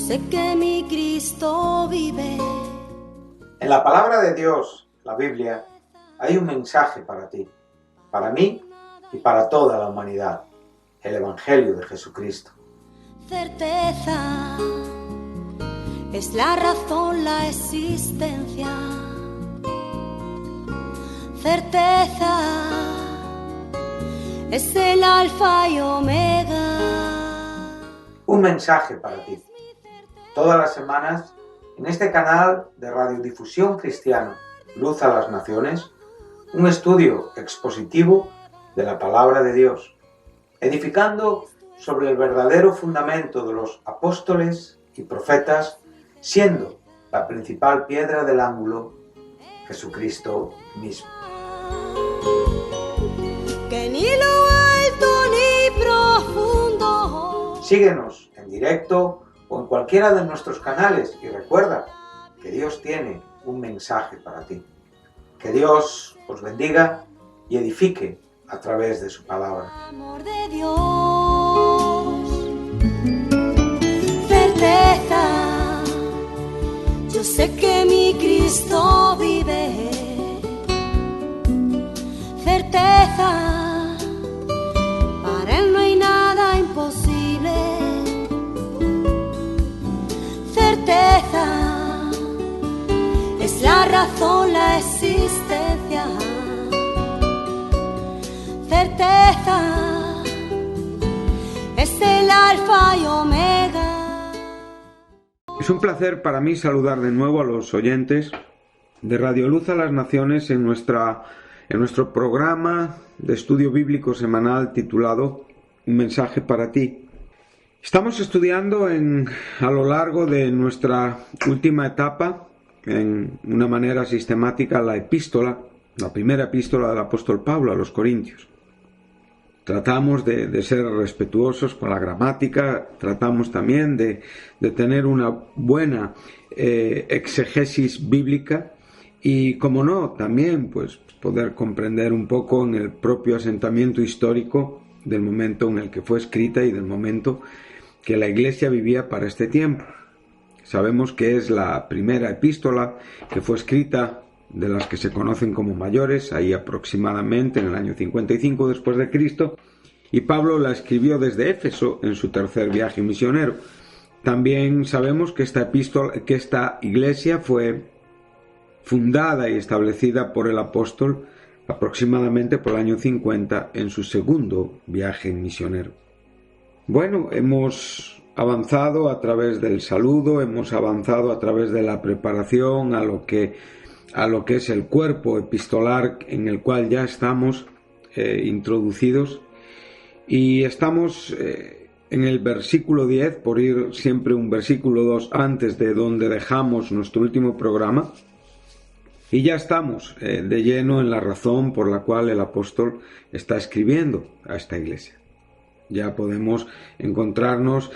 sé que mi Cristo vive. En la palabra de Dios, la Biblia, hay un mensaje para ti, para mí y para toda la humanidad, el Evangelio de Jesucristo. Certeza es la razón, la existencia. Certeza es el alfa y omega. Un mensaje para ti. Todas las semanas, en este canal de radiodifusión cristiana, Luz a las Naciones, un estudio expositivo de la palabra de Dios, edificando sobre el verdadero fundamento de los apóstoles y profetas, siendo la principal piedra del ángulo Jesucristo mismo. Que ni lo alto ni profundo. Síguenos en directo o en cualquiera de nuestros canales y recuerda que Dios tiene un mensaje para ti. Que Dios os bendiga y edifique a través de su palabra. Amor de Dios, certeza, yo sé que mi Cristo vive. Certeza, para Él no hay nada imposible. Certeza, es la razón, la existencia. Certeza, es el alfa y omega. Es un placer para mí saludar de nuevo a los oyentes de Radio Luz a las Naciones en nuestro programa de estudio bíblico semanal titulado Un mensaje para ti. Estamos estudiando a lo largo de nuestra última etapa, en una manera sistemática, la primera epístola del apóstol Pablo a los Corintios. Tratamos de ser respetuosos con la gramática, tratamos también de tener una buena exegesis bíblica y, como no, también pues poder comprender un poco en el propio asentamiento histórico del momento en el que fue escrita y del momento que la Iglesia vivía para este tiempo. Sabemos que es la primera epístola que fue escrita de las que se conocen como mayores, ahí aproximadamente en el año 55 después de Cristo, y Pablo la escribió desde Éfeso en su tercer viaje misionero. También sabemos que esta iglesia fue fundada y establecida por el apóstol aproximadamente por el año 50 en su segundo viaje misionero. Bueno, hemos avanzado a través del saludo, hemos avanzado a través de la preparación a lo que es el cuerpo epistolar en el cual ya estamos introducidos, y estamos en el versículo 10, por ir siempre un versículo 2 antes de donde dejamos nuestro último programa, y ya estamos de lleno en la razón por la cual el apóstol está escribiendo a esta iglesia. Ya podemos encontrarnos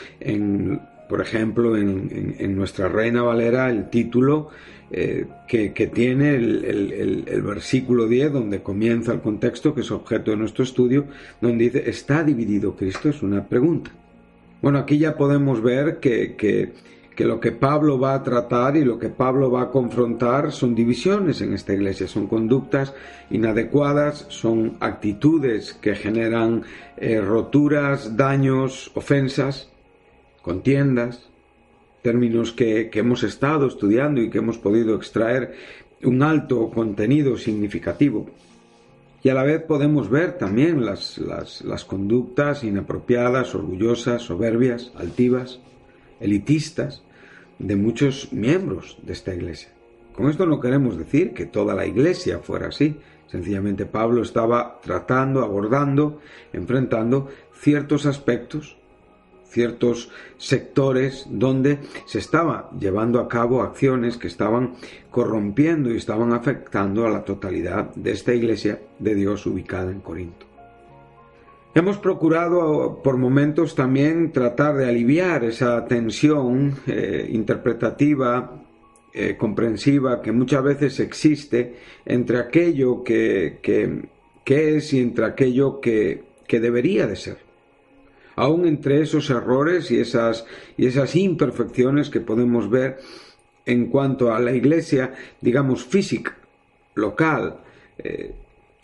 por ejemplo, en nuestra Reina Valera, el título que tiene el versículo 10, donde comienza el contexto, que es objeto de nuestro estudio, donde dice, ¿está dividido Cristo? Es una pregunta. Bueno, aquí ya podemos ver que lo que Pablo va a tratar y lo que Pablo va a confrontar son divisiones en esta iglesia, son conductas inadecuadas, son actitudes que generan roturas, daños, ofensas, contiendas, términos que hemos estado estudiando y que hemos podido extraer un alto contenido significativo. Y a la vez podemos ver también las conductas inapropiadas, orgullosas, soberbias, altivas, elitistas de muchos miembros de esta iglesia. Con esto no queremos decir que toda la iglesia fuera así. Sencillamente Pablo estaba tratando, abordando, enfrentando ciertos aspectos, ciertos sectores donde se estaba llevando a cabo acciones que estaban corrompiendo y estaban afectando a la totalidad de esta iglesia de Dios ubicada en Corinto. Hemos procurado por momentos también tratar de aliviar esa tensión interpretativa, comprensiva, que muchas veces existe entre aquello que es y entre aquello que debería de ser. aún entre esos errores y esas imperfecciones que podemos ver en cuanto a la iglesia, digamos, física, local,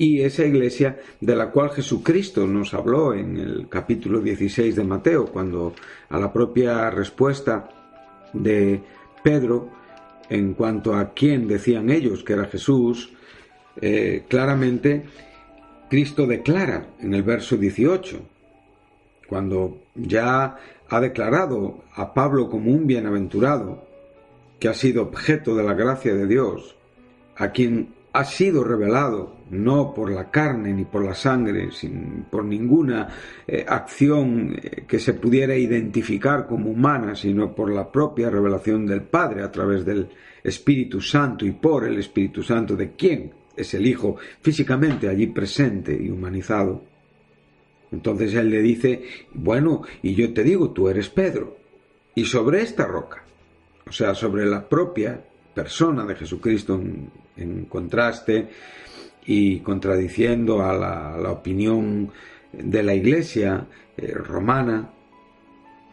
y esa iglesia de la cual Jesucristo nos habló en el capítulo 16 de Mateo, cuando a la propia respuesta de Pedro en cuanto a quién decían ellos que era Jesús, claramente Cristo declara en el verso 18, cuando ya ha declarado a Pablo como un bienaventurado, que ha sido objeto de la gracia de Dios, a quien ha sido revelado no por la carne ni por la sangre, sin por ninguna acción que se pudiera identificar como humana, sino por la propia revelación del Padre a través del Espíritu Santo y por el Espíritu Santo, de quien es el Hijo físicamente allí presente y humanizado. Entonces él le dice, bueno, y yo te digo, tú eres Pedro, y sobre esta roca, o sea, sobre la propia persona de Jesucristo, en contraste y contradiciendo a la opinión de la Iglesia romana,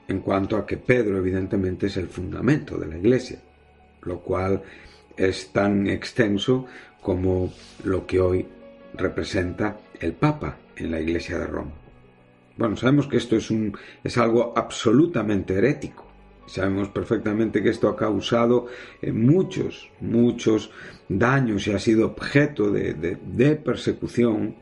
en cuanto a que Pedro evidentemente es el fundamento de la Iglesia, lo cual es tan extenso como lo que hoy representa el Papa en la Iglesia de Roma. Bueno, sabemos que esto es algo absolutamente herético. Sabemos perfectamente que esto ha causado muchos daños y ha sido objeto de persecución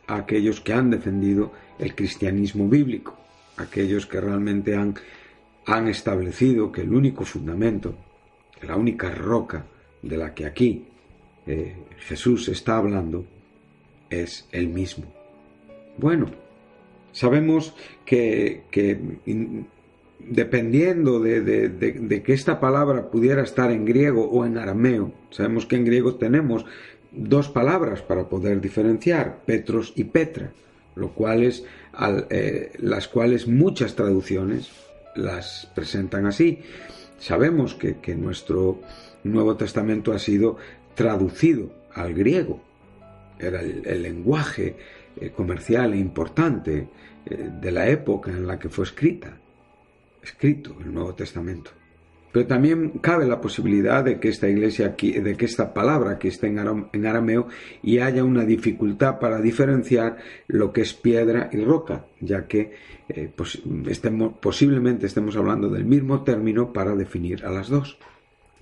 a aquellos que han defendido el cristianismo bíblico, aquellos que realmente han establecido que el único fundamento, la única roca de la que aquí Jesús está hablando es Él mismo. Bueno, sabemos que dependiendo de que esta palabra pudiera estar en griego o en arameo, sabemos que en griego tenemos dos palabras para poder diferenciar, Petros y Petra, las cuales muchas traducciones las presentan así. Sabemos que nuestro Nuevo Testamento ha sido traducido al griego, era el lenguaje comercial e importante de la época en la que fue escrito el Nuevo Testamento. Pero también cabe la posibilidad de que esta palabra aquí esté en arameo y haya una dificultad para diferenciar lo que es piedra y roca, ya que posiblemente estemos hablando del mismo término para definir a las dos.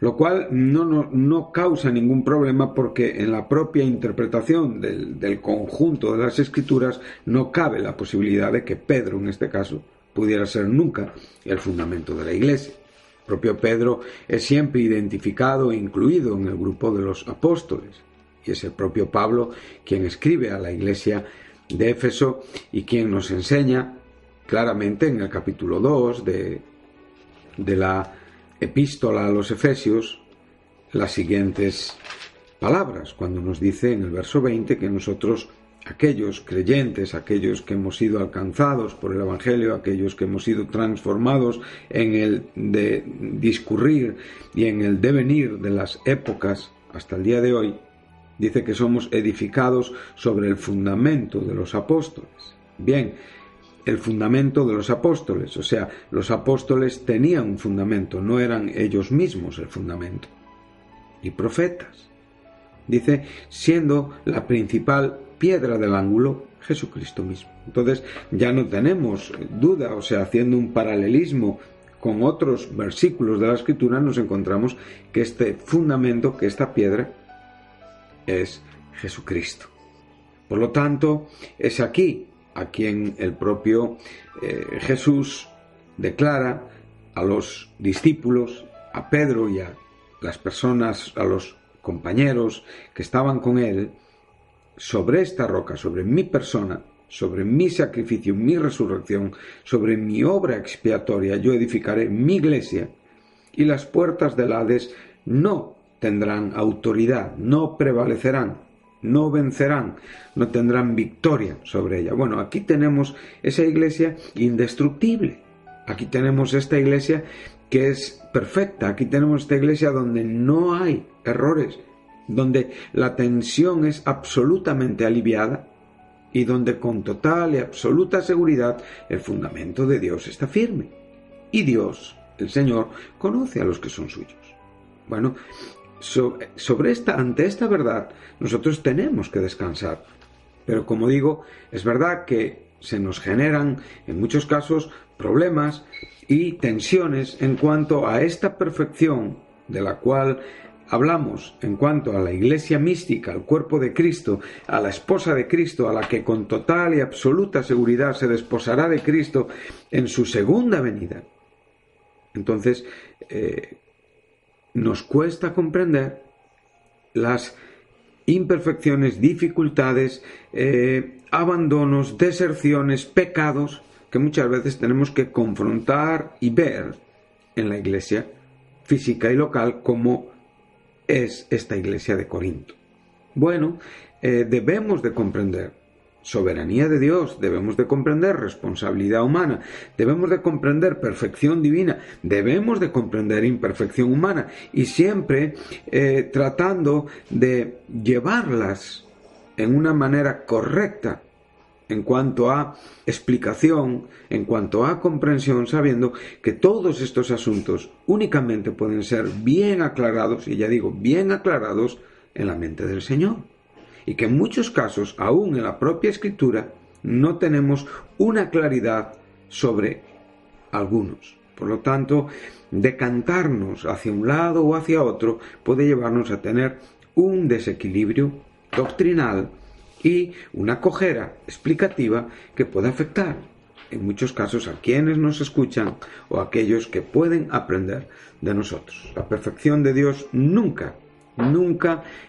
Lo cual no causa ningún problema, porque en la propia interpretación del conjunto de las Escrituras no cabe la posibilidad de que Pedro, en este caso, pudiera ser nunca el fundamento de la Iglesia. El propio Pedro es siempre identificado e incluido en el grupo de los apóstoles, y es el propio Pablo quien escribe a la Iglesia de Éfeso y quien nos enseña claramente en el capítulo 2 de la Epístola a los Efesios las siguientes palabras, cuando nos dice en el verso 20 que nosotros, aquellos creyentes, aquellos que hemos sido alcanzados por el Evangelio, aquellos que hemos sido transformados en el de discurrir y en el devenir de las épocas hasta el día de hoy, dice que somos edificados sobre el fundamento de los apóstoles. Bien, el fundamento de los apóstoles, o sea, los apóstoles tenían un fundamento, no eran ellos mismos el fundamento. Y profetas, dice, siendo la principal piedra del ángulo Jesucristo mismo. Entonces ya no tenemos duda, o sea, haciendo un paralelismo con otros versículos de la Escritura, nos encontramos que este fundamento, que esta piedra, es Jesucristo. Por lo tanto, es aquí a quien el propio Jesús declara a los discípulos, a Pedro y a las personas, a los compañeros que estaban con él, sobre esta roca, sobre mi persona, sobre mi sacrificio, mi resurrección, sobre mi obra expiatoria, yo edificaré mi iglesia, y las puertas del Hades no tendrán autoridad, no prevalecerán, no vencerán, no tendrán victoria sobre ella. Bueno, aquí tenemos esa iglesia indestructible. Aquí tenemos esta iglesia que es perfecta. Aquí tenemos esta iglesia donde no hay errores, donde la tensión es absolutamente aliviada y donde con total y absoluta seguridad el fundamento de Dios está firme. Y Dios, el Señor, conoce a los que son suyos. Bueno, ante esta verdad nosotros tenemos que descansar. Pero como digo, es verdad que se nos generan en muchos casos problemas y tensiones en cuanto a esta perfección de la cual hablamos, en cuanto a la iglesia mística, al cuerpo de Cristo, a la esposa de Cristo, a la que con total y absoluta seguridad se desposará de Cristo en su segunda venida. Entonces, nos cuesta comprender las imperfecciones, dificultades, abandonos, deserciones, pecados que muchas veces tenemos que confrontar y ver en la iglesia física y local como es esta iglesia de Corinto. Bueno, debemos de comprender soberanía de Dios, debemos de comprender responsabilidad humana, debemos de comprender perfección divina, debemos de comprender imperfección humana y siempre tratando de llevarlas en una manera correcta en cuanto a explicación, en cuanto a comprensión, sabiendo que todos estos asuntos únicamente pueden ser bien aclarados, y ya digo, bien aclarados en la mente del Señor. Y que en muchos casos, aún en la propia Escritura, no tenemos una claridad sobre algunos. Por lo tanto, decantarnos hacia un lado o hacia otro puede llevarnos a tener un desequilibrio doctrinal y una cojera explicativa que puede afectar, en muchos casos, a quienes nos escuchan o a aquellos que pueden aprender de nosotros. La perfección de Dios nunca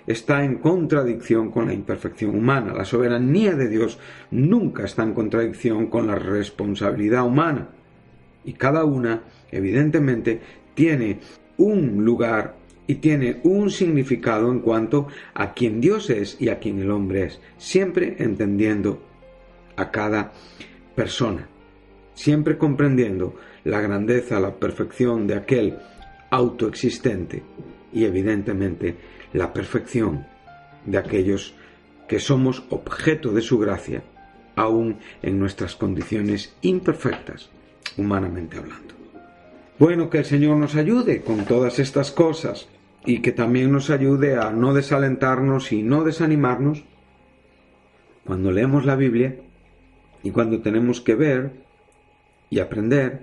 está en contradicción con la imperfección humana. La soberanía de Dios nunca está en contradicción con la responsabilidad humana. Y cada una, evidentemente, tiene un lugar y tiene un significado en cuanto a quien Dios es y a quien el hombre es, siempre entendiendo a cada persona, siempre comprendiendo la grandeza, la perfección de aquel autoexistente y evidentemente la perfección de aquellos que somos objeto de su gracia, aún en nuestras condiciones imperfectas, humanamente hablando. Bueno, que el Señor nos ayude con todas estas cosas y que también nos ayude a no desalentarnos y no desanimarnos cuando leemos la Biblia y cuando tenemos que ver y aprender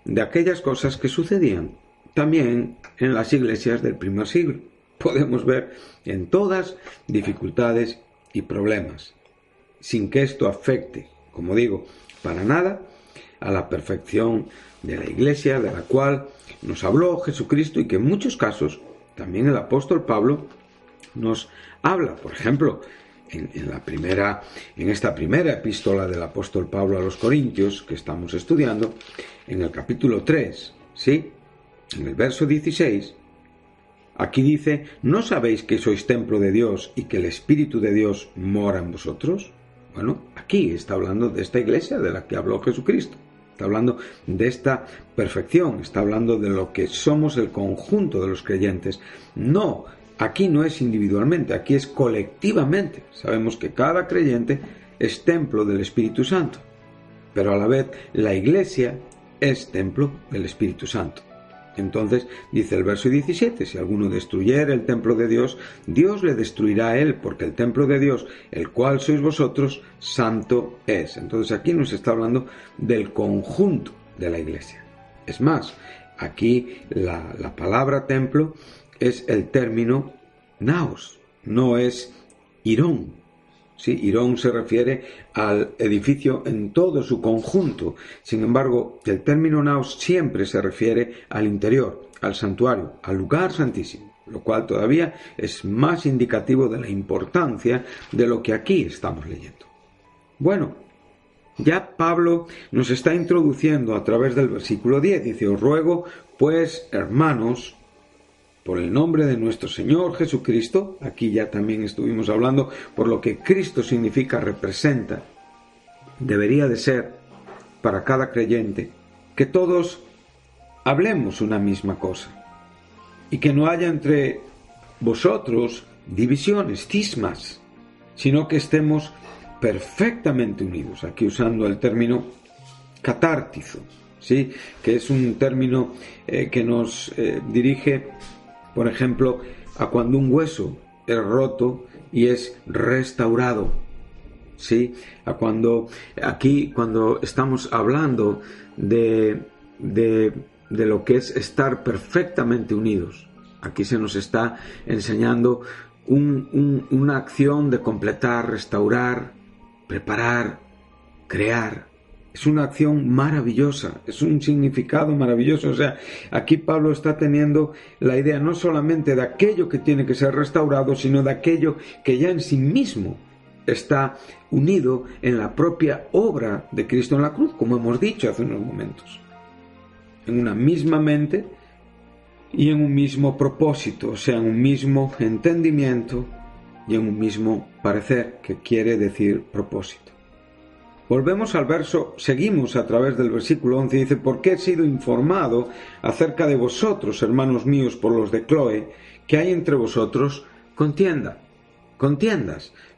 de aquellas cosas que sucedían también en las iglesias del primer siglo. Podemos ver en todas dificultades y problemas, sin que esto afecte, como digo, para nada a la perfección de la iglesia de la cual nos habló Jesucristo y que en muchos casos también el apóstol Pablo nos habla. Por ejemplo, en esta primera epístola del apóstol Pablo a los Corintios que estamos estudiando, en el capítulo 3, ¿sí?, en el verso 16, aquí dice: ¿no sabéis que sois templo de Dios y que el Espíritu de Dios mora en vosotros? Bueno, aquí está hablando de esta iglesia de la que habló Jesucristo. Está hablando de esta perfección, está hablando de lo que somos el conjunto de los creyentes. No, aquí no es individualmente, aquí es colectivamente. Sabemos que cada creyente es templo del Espíritu Santo, pero a la vez la iglesia es templo del Espíritu Santo. Entonces, dice el verso 17, si alguno destruyere el templo de Dios, Dios le destruirá a él, porque el templo de Dios, el cual sois vosotros, santo es. Entonces aquí nos está hablando del conjunto de la iglesia. Es más, aquí la palabra templo es el término naos, no es irón. Sí, irón se refiere al edificio en todo su conjunto. Sin embargo, el término naos siempre se refiere al interior, al santuario, al lugar santísimo, lo cual todavía es más indicativo de la importancia de lo que aquí estamos leyendo. Bueno, ya Pablo nos está introduciendo a través del versículo 10. Dice: os ruego, pues, hermanos, por el nombre de nuestro Señor Jesucristo. Aquí ya también estuvimos hablando por lo que Cristo significa, representa. Debería de ser para cada creyente que todos hablemos una misma cosa y que no haya entre vosotros divisiones, cismas, sino que estemos perfectamente unidos, aquí usando el término catártizo, ¿sí? Que es un término que nos dirige, por ejemplo, a cuando un hueso es roto y es restaurado, ¿sí? A cuando estamos hablando de lo que es estar perfectamente unidos, aquí se nos está enseñando una acción de completar, restaurar, preparar, crear. Es una acción maravillosa, es un significado maravilloso. O sea, aquí Pablo está teniendo la idea no solamente de aquello que tiene que ser restaurado, sino de aquello que ya en sí mismo está unido en la propia obra de Cristo en la cruz, como hemos dicho hace unos momentos. En una misma mente y en un mismo propósito, o sea, en un mismo entendimiento y en un mismo parecer, que quiere decir propósito. Volvemos al verso, seguimos a través del versículo 11, dice: porque he sido informado acerca de vosotros, hermanos míos, por los de Cloe, que hay entre vosotros contiendas.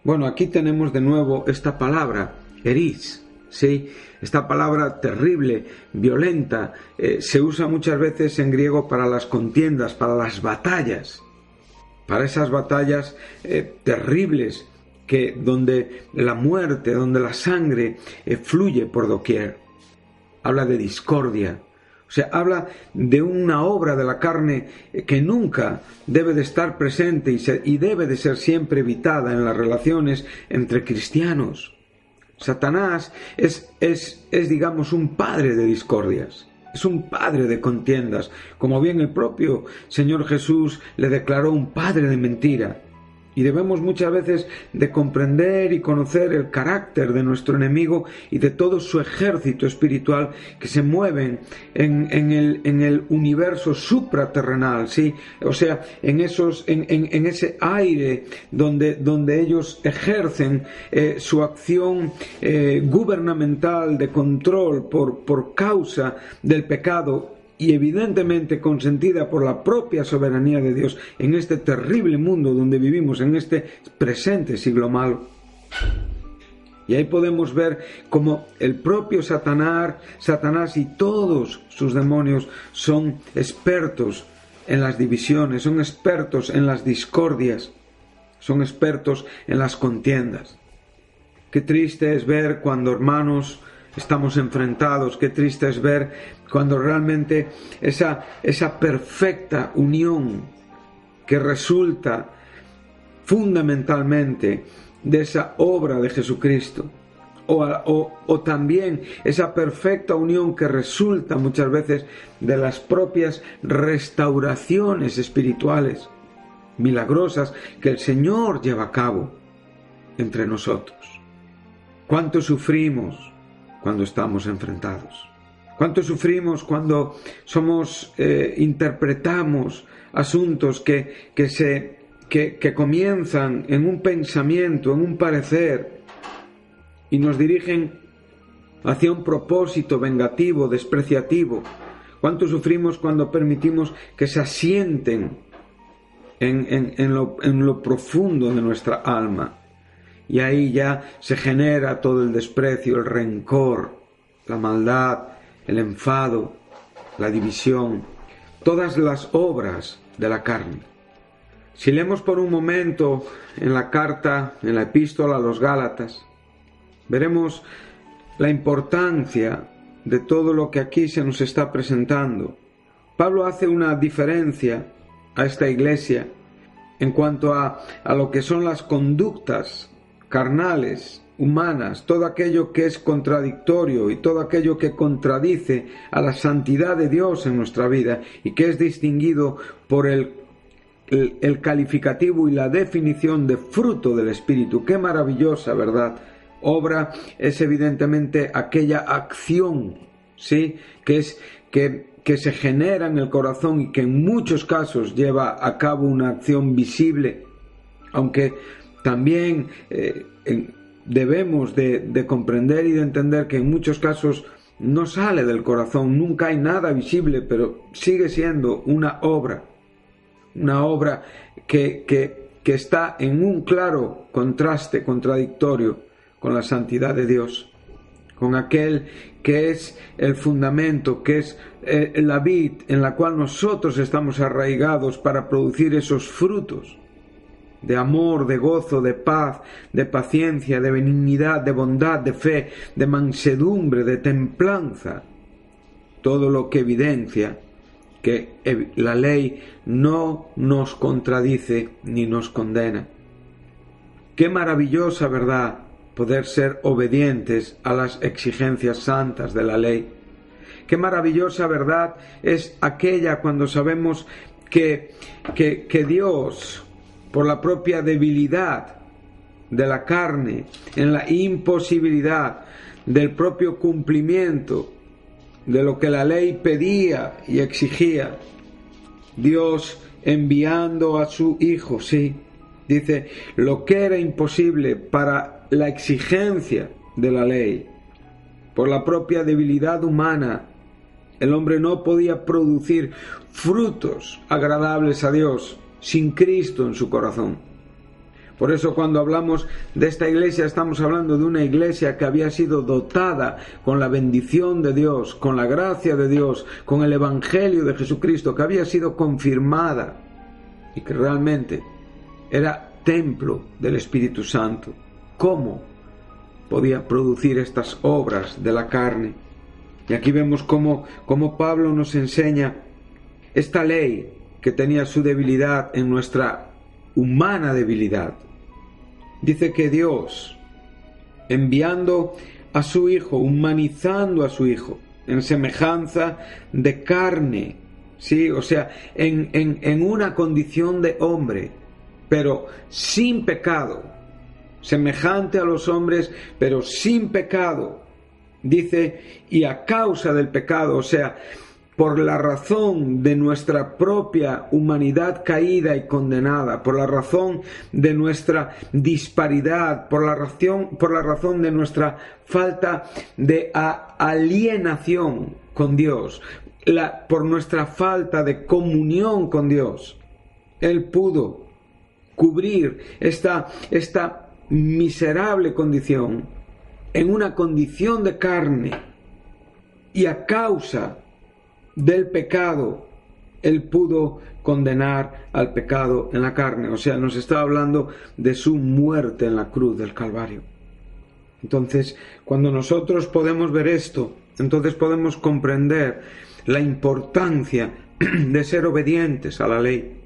Bueno, aquí tenemos de nuevo esta palabra, eris, ¿sí? Esta palabra terrible, violenta, se usa muchas veces en griego para las contiendas, para las batallas, para esas batallas terribles, donde la muerte, donde la sangre fluye por doquier. Habla de discordia, o sea, habla de una obra de la carne que nunca debe de estar presente y debe de ser siempre evitada en las relaciones entre cristianos. Satanás es digamos, un padre de discordias, es un padre de contiendas, como bien el propio Señor Jesús le declaró un padre de mentira. Y debemos muchas veces de comprender y conocer el carácter de nuestro enemigo y de todo su ejército espiritual que se mueven en el universo supraterrenal, ¿sí? O sea, en ese aire donde ellos ejercen su acción gubernamental de control por causa del pecado, y evidentemente consentida por la propia soberanía de Dios en este terrible mundo donde vivimos, en este presente siglo malo. Y ahí podemos ver cómo el propio Satanás y todos sus demonios son expertos en las divisiones, son expertos en las discordias, son expertos en las contiendas. Qué triste es ver cuando, hermanos, estamos enfrentados, qué triste es ver cuando realmente esa perfecta unión que resulta fundamentalmente de esa obra de Jesucristo, o también esa perfecta unión que resulta muchas veces de las propias restauraciones espirituales milagrosas que el Señor lleva a cabo entre nosotros. ¿Cuánto sufrimos cuando estamos enfrentados? ¿Cuánto sufrimos cuando interpretamos asuntos que comienzan en un pensamiento, en un parecer, y nos dirigen hacia un propósito vengativo, despreciativo? ¿Cuánto sufrimos cuando permitimos que se asienten en lo profundo de nuestra alma? Y ahí ya se genera todo el desprecio, el rencor, la maldad, el enfado, la división, todas las obras de la carne. Si leemos por un momento en la carta, en la epístola a los Gálatas, veremos la importancia de todo lo que aquí se nos está presentando. Pablo hace una diferencia a esta iglesia en cuanto a lo que son las conductas carnales, humanas, todo aquello que es contradictorio y todo aquello que contradice a la santidad de Dios en nuestra vida y que es distinguido por el calificativo y la definición de fruto del Espíritu. ¡Qué maravillosa, verdad! Obra es evidentemente aquella acción, ¿sí?, que se genera en el corazón y que en muchos casos lleva a cabo una acción visible, aunque también debemos de comprender y de entender que en muchos casos no sale del corazón, nunca hay nada visible, pero sigue siendo una obra que está en un claro contraste contradictorio con la santidad de Dios, con aquel que es el fundamento, que es la vid en la cual nosotros estamos arraigados para producir esos frutos de amor, de gozo, de paz, de paciencia, de benignidad, de bondad, de fe, de mansedumbre, de templanza. Todo lo que evidencia que la ley no nos contradice ni nos condena. Qué maravillosa verdad poder ser obedientes a las exigencias santas de la ley. Qué maravillosa verdad es aquella cuando sabemos que Dios, por la propia debilidad de la carne, en la imposibilidad del propio cumplimiento de lo que la ley pedía y exigía, Dios enviando a su Hijo, sí, dice, lo que era imposible para la exigencia de la ley, por la propia debilidad humana, el hombre no podía producir frutos agradables a Dios sin Cristo en su corazón. Por eso cuando hablamos de esta iglesia estamos hablando de una iglesia que había sido dotada con la bendición de Dios, con la gracia de Dios, con el Evangelio de Jesucristo, que había sido confirmada y que realmente era templo del Espíritu Santo. ¿Cómo podía producir estas obras de la carne? Y aquí vemos cómo Pablo nos enseña esta ley que tenía su debilidad en nuestra humana debilidad. Dice que Dios, enviando a su Hijo, humanizando a su Hijo, en semejanza de carne, ¿sí? O sea, en una condición de hombre, pero sin pecado, semejante a los hombres, pero sin pecado. Dice, y a causa del pecado, o sea, por la razón de nuestra propia humanidad caída y condenada, por la razón de nuestra disparidad, por la razón de nuestra falta de alienación con Dios, por nuestra falta de comunión con Dios, Él pudo cubrir esta miserable condición en una condición de carne, y a causa del pecado Él pudo condenar al pecado en la carne. O sea, nos está hablando de su muerte en la cruz del Calvario. Entonces, cuando nosotros podemos ver esto, entonces podemos comprender la importancia de ser obedientes a la ley.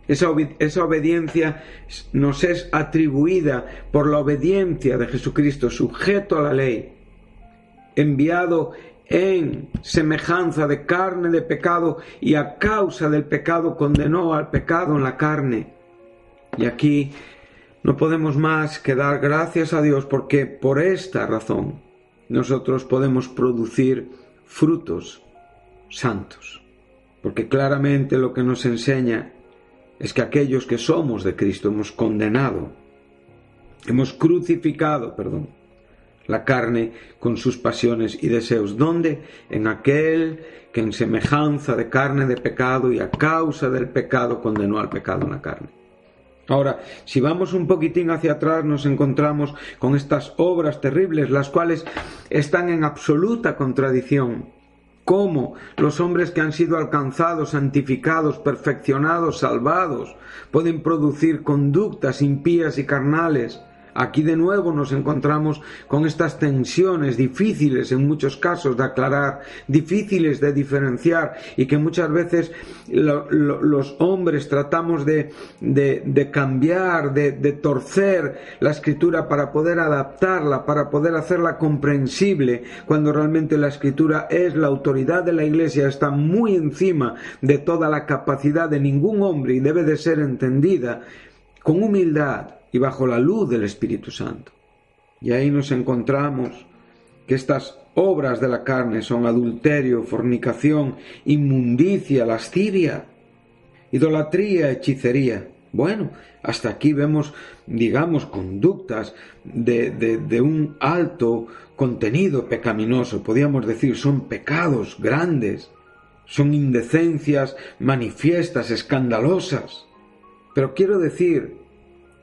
Esa obediencia nos es atribuida por la obediencia de Jesucristo, sujeto a la ley, enviado en semejanza de carne de pecado, y a causa del pecado condenó al pecado en la carne. Y aquí no podemos más que dar gracias a Dios, porque por esta razón nosotros podemos producir frutos santos, porque claramente lo que nos enseña es que aquellos que somos de Cristo hemos crucificado, la carne con sus pasiones y deseos. ¿Dónde? En aquel que en semejanza de carne de pecado y a causa del pecado condenó al pecado en la carne. Ahora, si vamos un poquitín hacia atrás, nos encontramos con estas obras terribles, las cuales están en absoluta contradicción. ¿Cómo los hombres que han sido alcanzados, santificados, perfeccionados, salvados, pueden producir conductas impías y carnales? Aquí de nuevo nos encontramos con estas tensiones difíciles en muchos casos de aclarar, difíciles de diferenciar, y que muchas veces los hombres tratamos de cambiar, de torcer la Escritura para poder adaptarla, para poder hacerla comprensible, cuando realmente la Escritura es la autoridad de la Iglesia, está muy encima de toda la capacidad de ningún hombre y debe de ser entendida con humildad y bajo la luz del Espíritu Santo. Y ahí nos encontramos que estas obras de la carne son adulterio, fornicación, inmundicia, lascivia, idolatría, hechicería. Bueno, hasta aquí vemos, digamos, conductas de un alto contenido pecaminoso. Podríamos decir, son pecados grandes, son indecencias manifiestas, escandalosas. Pero quiero decir,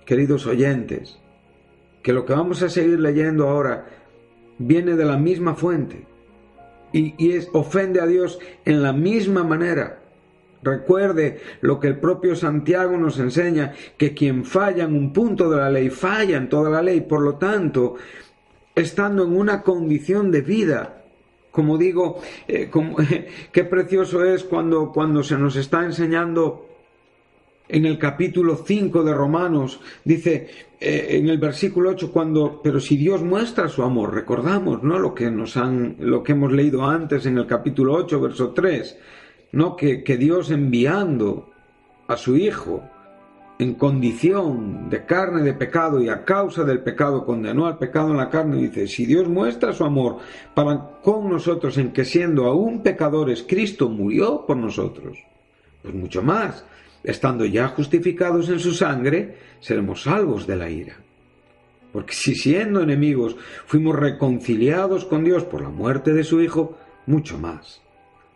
queridos oyentes, que lo que vamos a seguir leyendo ahora viene de la misma fuente y ofende a Dios en la misma manera. Recuerde lo que el propio Santiago nos enseña, que quien falla en un punto de la ley, falla en toda la ley. Por lo tanto, estando en una condición de vida, como digo, qué precioso es cuando se nos está enseñando en el capítulo 5 de Romanos, dice en el versículo 8, pero si Dios muestra su amor, recordamos, ¿no?, lo que hemos leído antes en el capítulo 8, verso 3, ¿no?, que Dios, enviando a su Hijo en condición de carne de pecado y a causa del pecado condenó al pecado en la carne, dice, si Dios muestra su amor para con nosotros en que siendo aún pecadores Cristo murió por nosotros, pues mucho más, estando ya justificados en su sangre, seremos salvos de la ira. Porque si siendo enemigos fuimos reconciliados con Dios por la muerte de su Hijo, mucho más,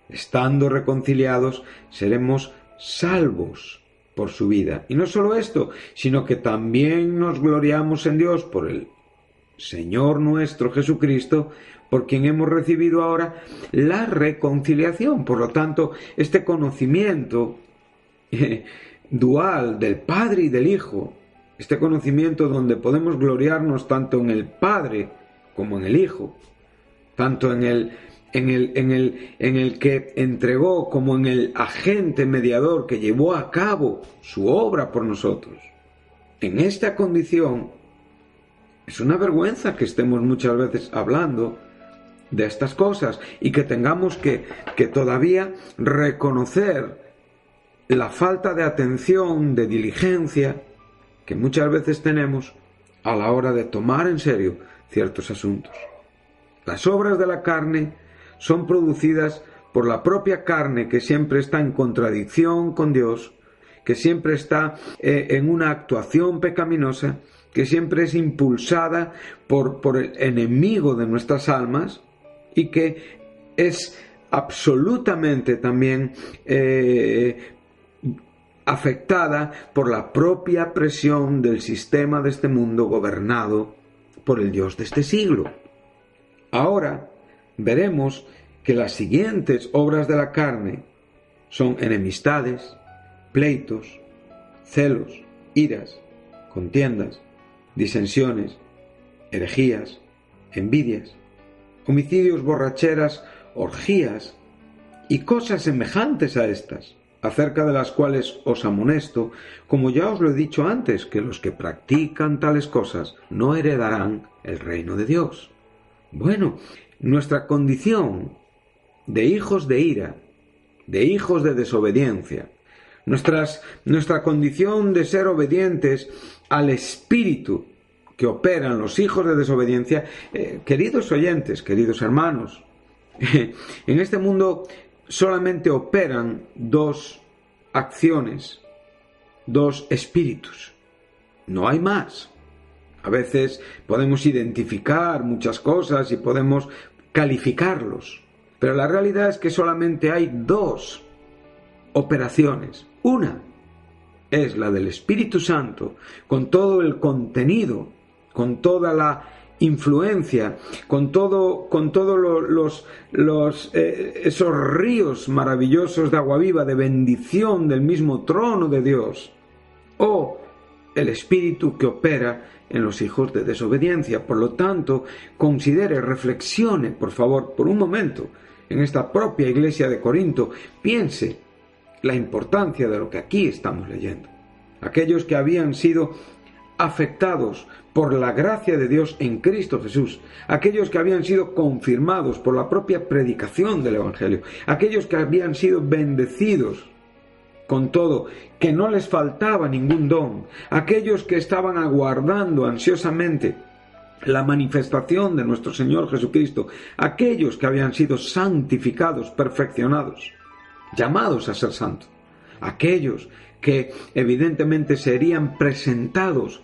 estando reconciliados, seremos salvos por su vida. Y no solo esto, sino que también nos gloriamos en Dios por el Señor nuestro Jesucristo, por quien hemos recibido ahora la reconciliación. Por lo tanto, este conocimiento dual del Padre y del Hijo, este conocimiento donde podemos gloriarnos tanto en el Padre como en el Hijo, tanto en el que entregó como en el agente mediador que llevó a cabo su obra por nosotros. En esta condición es una vergüenza que estemos muchas veces hablando de estas cosas y que tengamos que todavía reconocer la falta de atención, de diligencia que muchas veces tenemos a la hora de tomar en serio ciertos asuntos. Las obras de la carne son producidas por la propia carne, que siempre está en contradicción con Dios, que siempre está en una actuación pecaminosa, que siempre es impulsada por el enemigo de nuestras almas y que es absolutamente también afectada por la propia presión del sistema de este mundo gobernado por el Dios de este siglo. Ahora veremos que las siguientes obras de la carne son enemistades, pleitos, celos, iras, contiendas, disensiones, herejías, envidias, homicidios, borracheras, orgías y cosas semejantes a estas, acerca de las cuales os amonesto, como ya os lo he dicho antes, que los que practican tales cosas no heredarán el reino de Dios. Bueno, nuestra condición de hijos de ira, de hijos de desobediencia, nuestra condición de ser obedientes al espíritu que operan los hijos de desobediencia, queridos oyentes, queridos hermanos, en este mundo solamente operan dos acciones, dos espíritus, no hay más. A veces podemos identificar muchas cosas y podemos calificarlos, pero la realidad es que solamente hay dos operaciones. Una es la del Espíritu Santo, con todo el contenido, con toda la influencia, con todos esos ríos maravillosos de agua viva, de bendición del mismo trono de Dios, o el espíritu que opera en los hijos de desobediencia. Por lo tanto, considere, reflexione, por favor, por un momento, en esta propia iglesia de Corinto, piense la importancia de lo que aquí estamos leyendo. Aquellos que habían sido afectados por la gracia de Dios en Cristo Jesús, aquellos que habían sido confirmados por la propia predicación del Evangelio, aquellos que habían sido bendecidos con todo, que no les faltaba ningún don, aquellos que estaban aguardando ansiosamente la manifestación de nuestro Señor Jesucristo, aquellos que habían sido santificados, perfeccionados, llamados a ser santos, aquellos que evidentemente serían presentados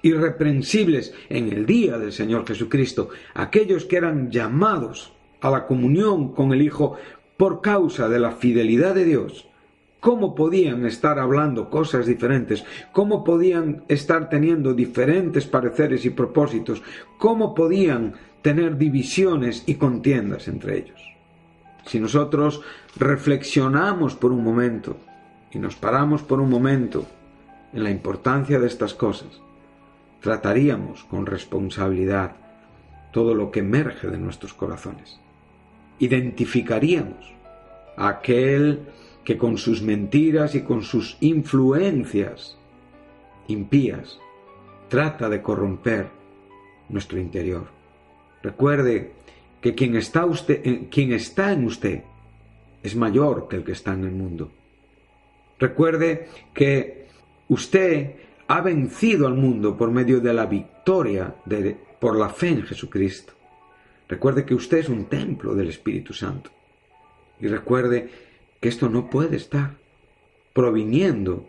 irreprensibles en el día del Señor Jesucristo, aquellos que eran llamados a la comunión con el Hijo por causa de la fidelidad de Dios, cómo podían estar hablando cosas diferentes, cómo podían estar teniendo diferentes pareceres y propósitos, cómo podían tener divisiones y contiendas entre ellos. Si nosotros reflexionamos por un momento y nos paramos por un momento en la importancia de estas cosas, trataríamos con responsabilidad todo lo que emerge de nuestros corazones. Identificaríamos a aquel que con sus mentiras y con sus influencias impías trata de corromper nuestro interior. Recuerde que quien está en usted es mayor que el que está en el mundo. Recuerde que usted ha vencido al mundo por medio de la victoria por la fe en Jesucristo. Recuerde que usted es un templo del Espíritu Santo. Y recuerde que esto no puede estar proviniendo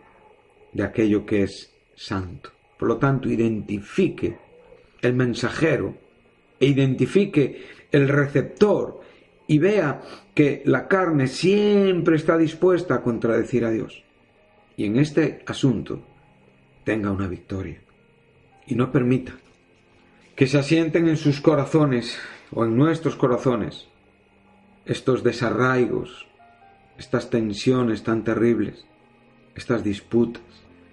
de aquello que es santo. Por lo tanto, identifique el mensajero e identifique el receptor y vea que la carne siempre está dispuesta a contradecir a Dios. Y en este asunto tenga una victoria. Y no permita que se asienten en sus corazones o en nuestros corazones estos desarraigos, estas tensiones tan terribles, estas disputas,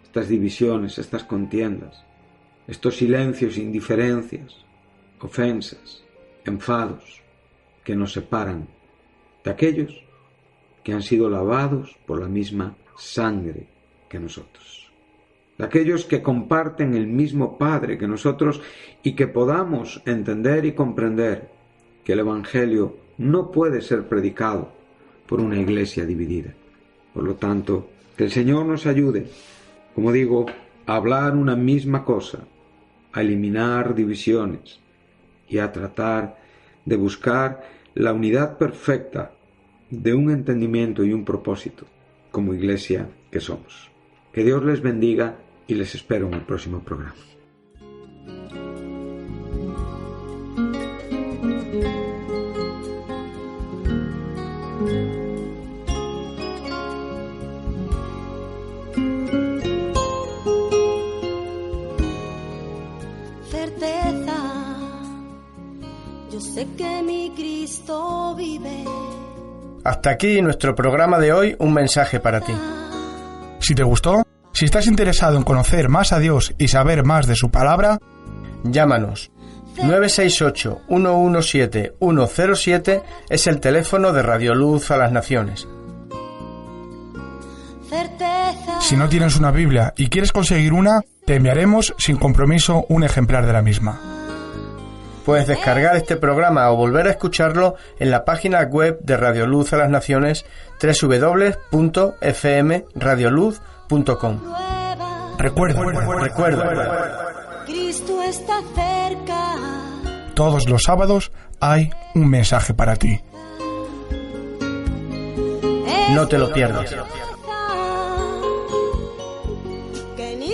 estas divisiones, estas contiendas, estos silencios, indiferencias, ofensas, enfados que nos separan de aquellos que han sido lavados por la misma sangre que nosotros, de aquellos que comparten el mismo Padre que nosotros y que podamos entender y comprender que el Evangelio no puede ser predicado por una iglesia dividida. Por lo tanto, que el Señor nos ayude, como digo, a hablar una misma cosa, a eliminar divisiones y a tratar de buscar la unidad perfecta de un entendimiento y un propósito como iglesia que somos. Que Dios les bendiga y les espero en el próximo programa. Certeza, yo sé que mi Cristo vive. Hasta aquí nuestro programa de hoy, un mensaje para ti. Si te gustó, si estás interesado en conocer más a Dios y saber más de su palabra, llámanos. 968-117-107 es el teléfono de Radio Luz a las Naciones. Si no tienes una Biblia y quieres conseguir una, te enviaremos sin compromiso un ejemplar de la misma. Puedes descargar este programa o volver a escucharlo en la página web de Radio Luz a las Naciones, www.fmradioluz.com. Recuerda, Cristo está cerca. Todos los sábados hay un mensaje para ti. No te lo pierdas. Que ni